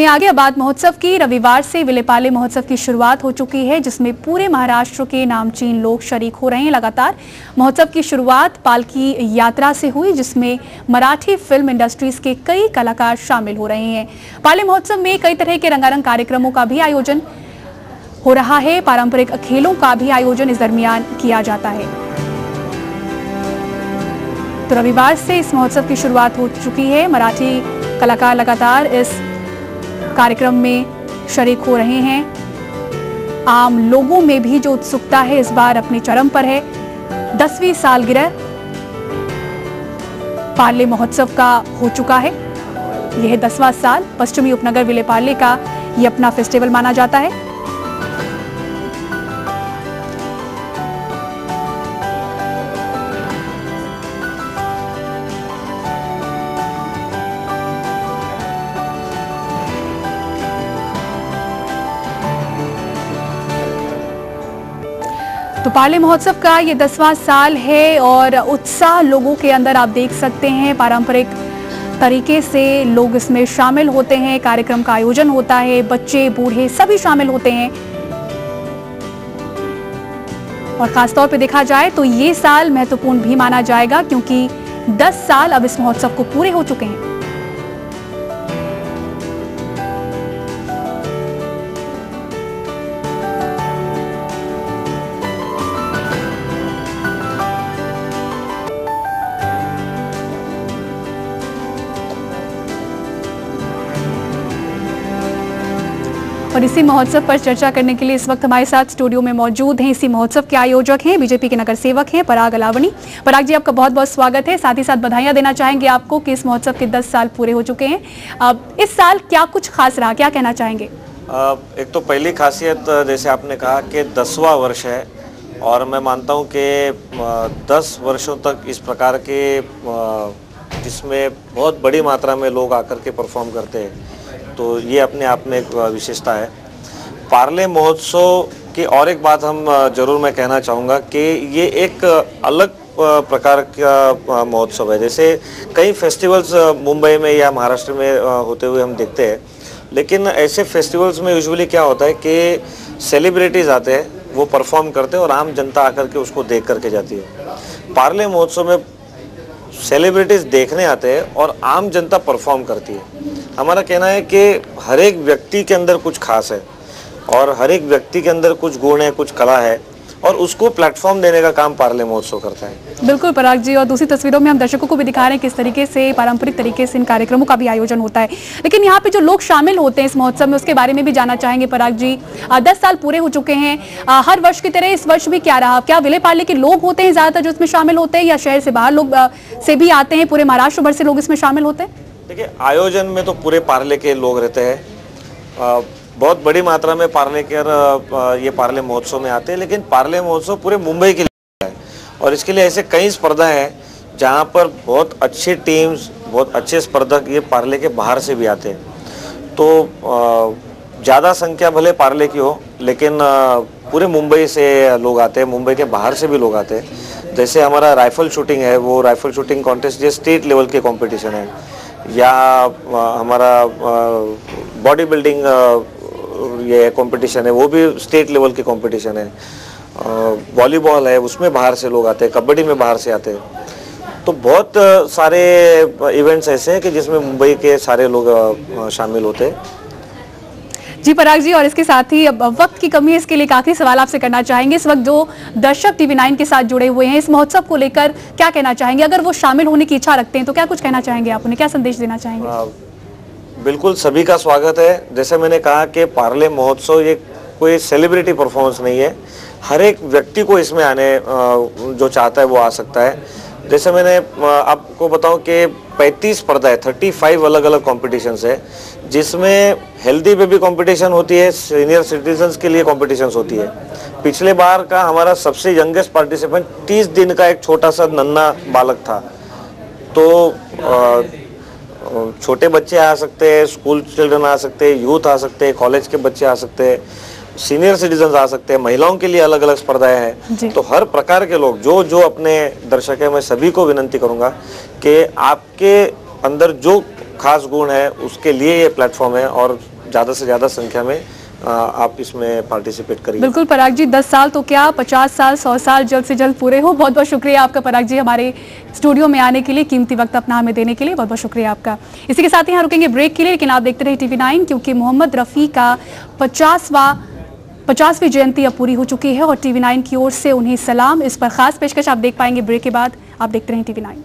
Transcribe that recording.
आगे आबाद महोत्सव की रविवार से विलेपार्ले महोत्सव की शुरुआत हो चुकी है, जिसमें पूरे महाराष्ट्र के नामचीन लोग शरीक हो रहे हैं। लगातार महोत्सव की शुरुआत पालकी यात्रा से हुई, जिसमें मराठी फिल्म इंडस्ट्रीज के कई कलाकार शामिल हो रहे हैं। पार्ले महोत्सव में कई तरह के रंगारंग कार्यक्रमों का भी आयोजन हो रहा है। पारंपरिक खेलों का भी आयोजन इस दरमियान किया जाता है। तो रविवार से इस महोत्सव की शुरुआत हो चुकी है। मराठी कलाकार लगातार इस कार्यक्रम में शरीक हो रहे हैं। आम लोगों में भी जो उत्सुकता है इस बार अपने चरम पर है। 10वीं सालगिरह पार्ले महोत्सव का हो चुका है। यह 10वां साल पश्चिमी उपनगर विलेपार्ले का ये अपना फेस्टिवल माना जाता है। तो पार्ले महोत्सव का ये 10वां साल है और उत्साह लोगों के अंदर आप देख सकते हैं। पारंपरिक तरीके से लोग इसमें शामिल होते हैं। कार्यक्रम का आयोजन होता है, बच्चे बूढ़े सभी शामिल होते हैं। और खासतौर पे देखा जाए तो ये साल महत्वपूर्ण भी माना जाएगा, क्योंकि 10 साल अब इस महोत्सव को पूरे हो चुके हैं। और इसी महोत्सव पर चर्चा करने के लिए इस वक्त हमारे साथ स्टूडियो में मौजूद हैं इसी महोत्सव के आयोजक हैं, बीजेपी के नगर सेवक हैं पराग अलावणी। पराग जी, आपका बहुत बहुत स्वागत है। साथ ही साथ बधाइयां देना चाहेंगे आपको कि इस महोत्सव के 10 साल पूरे हो चुके हैं। अब इस साल क्या कुछ खास रहा, क्या कहना चाहेंगे? एक तो पहली खासियत जैसे आपने कहा कि 10वां वर्ष है और मैं मानता हूँ कि 10 वर्षों तक इस प्रकार के जिसमें बहुत बड़ी मात्रा में लोग आकर के परफॉर्म करते हैं, तो ये अपने आप में एक विशेषता है। पार्ले महोत्सव की और एक बात हम जरूर मैं कहना चाहूँगा कि ये एक अलग प्रकार का महोत्सव है। जैसे कई फेस्टिवल्स मुंबई में या महाराष्ट्र में होते हुए हम देखते हैं, लेकिन ऐसे फेस्टिवल्स में यूजुअली क्या होता है कि सेलिब्रिटीज़ आते हैं, वो परफॉर्म करते हैं और आम जनता आकर के उसको देख करके जाती है। पार्ले महोत्सव में सेलिब्रिटीज़ देखने आते हैं और आम जनता परफॉर्म करती है। हमारा कहना है कि हर एक व्यक्ति के अंदर कुछ खास है और हर एक व्यक्ति के अंदर कुछ गुण है, कुछ कला है, और उसको प्लेटफॉर्म देने का काम पार्ले महोत्सव करता है। बिल्कुल पराग जी, और दूसरी तस्वीरों में हम दर्शकों को भी दिखा रहे हैं किस तरीके से पारंपरिक तरीके से इन कार्यक्रमों का भी आयोजन होता है। लेकिन यहाँ पे जो लोग शामिल होते हैं इस महोत्सव में, उसके बारे में भी जानना चाहेंगे पराग जी। 10 साल पूरे हो चुके हैं, हर वर्ष की तरह इस वर्ष भी क्या रहा? क्या विलेपार्ले के लोग होते हैं ज्यादातर जो इसमें शामिल होते हैं, या शहर से बाहर लोग से भी आते हैं? पूरे महाराष्ट्र भर से लोग इसमें शामिल होते हैं? देखिए, आयोजन में तो पूरे पार्ले के लोग रहते हैं, बहुत बड़ी मात्रा में पार्ले के ये पार्ले महोत्सव में आते हैं, लेकिन पार्ले महोत्सव पूरे मुंबई के लिए है और इसके लिए ऐसे कई स्पर्धा हैं जहां पर बहुत अच्छी टीम्स, बहुत अच्छे स्पर्धक ये पार्ले के बाहर से भी आते हैं। तो ज़्यादा संख्या भले पार्ले की हो, लेकिन पूरे मुंबई से लोग आते हैं, मुंबई के बाहर से भी लोग आते हैं। जैसे हमारा राइफल शूटिंग है, वो राइफल शूटिंग कॉन्टेस्ट ये स्टेट लेवल के कॉम्पिटिशन है, या हमारा बॉडी बिल्डिंग ये कंपटीशन है, वो भी स्टेट लेवल की कंपटीशन है। वॉलीबॉल है, उसमें बाहर से लोग आते हैं, कबड्डी में बाहर से आते हैं। तो बहुत सारे इवेंट्स ऐसे हैं कि जिसमें मुंबई के सारे लोग शामिल होते हैं। जी पराग जी, और इसके साथ ही अब वक्त की कमी है, इसके लिए एक आखिरी सवाल आपसे करना चाहेंगे। इस वक्त जो दर्शक TV9 के साथ जुड़े हुए हैं, इस महोत्सव को लेकर क्या कहना चाहेंगे? अगर वो शामिल होने की इच्छा रखते हैं तो क्या कुछ कहना चाहेंगे आप उन्हें, क्या संदेश देना चाहेंगे? बिल्कुल, सभी का स्वागत है। जैसे मैंने कहा कि पार्ले महोत्सव ये कोई सेलिब्रिटी परफॉर्मेंस नहीं है, हर एक व्यक्ति को इसमें आने जो चाहता है वो आ सकता है। जैसे मैंने आपको बताऊं कि 35 स्पर्धा है, 35 अलग अलग कॉम्पिटिशन्स है, जिसमें हेल्दी बेबी कंपटीशन होती है, सीनियर सिटीजन्स के लिए कॉम्पिटिशन्स होती है। पिछले बार का हमारा सबसे यंगेस्ट पार्टिसिपेंट 30 दिन का एक छोटा सा नन्हा बालक था। तो छोटे बच्चे आ सकते हैं, स्कूल चिल्ड्रन आ सकते हैं, यूथ आ सकते हैं, कॉलेज के बच्चे आ सकते हैं, सीनियर सिटीजन आ सकते हैं, महिलाओं के लिए अलग अलग स्पर्धाएं हैं। तो हर प्रकार के लोग जो जो अपने दर्शक है, मैं सभी को विनंती करूंगा कि आपके अंदर जो खास गुण है उसके लिए ये प्लेटफॉर्म है और ज़्यादा से ज़्यादा संख्या में आप इसमें पार्टिसिपेट करिए। बिल्कुल पराग जी, 10 साल तो क्या 50 साल 100 साल जल्द से जल्द पूरे हो। बहुत बहुत शुक्रिया आपका पराग जी, हमारे स्टूडियो में आने के लिए, कीमती वक्त अपना हमें देने के लिए बहुत बहुत शुक्रिया आपका। इसी के साथ ही यहाँ रुकेंगे ब्रेक के लिए, लेकिन आप देखते रहे TV9 क्योंकि मोहम्मद रफ़ी का 50वीं जयंती अब पूरी हो चुकी है और TV9 की ओर से उन्हें सलाम। इस पर खास पेशकश आप देख पाएंगे ब्रेक के बाद। आप देखते रहे TV9।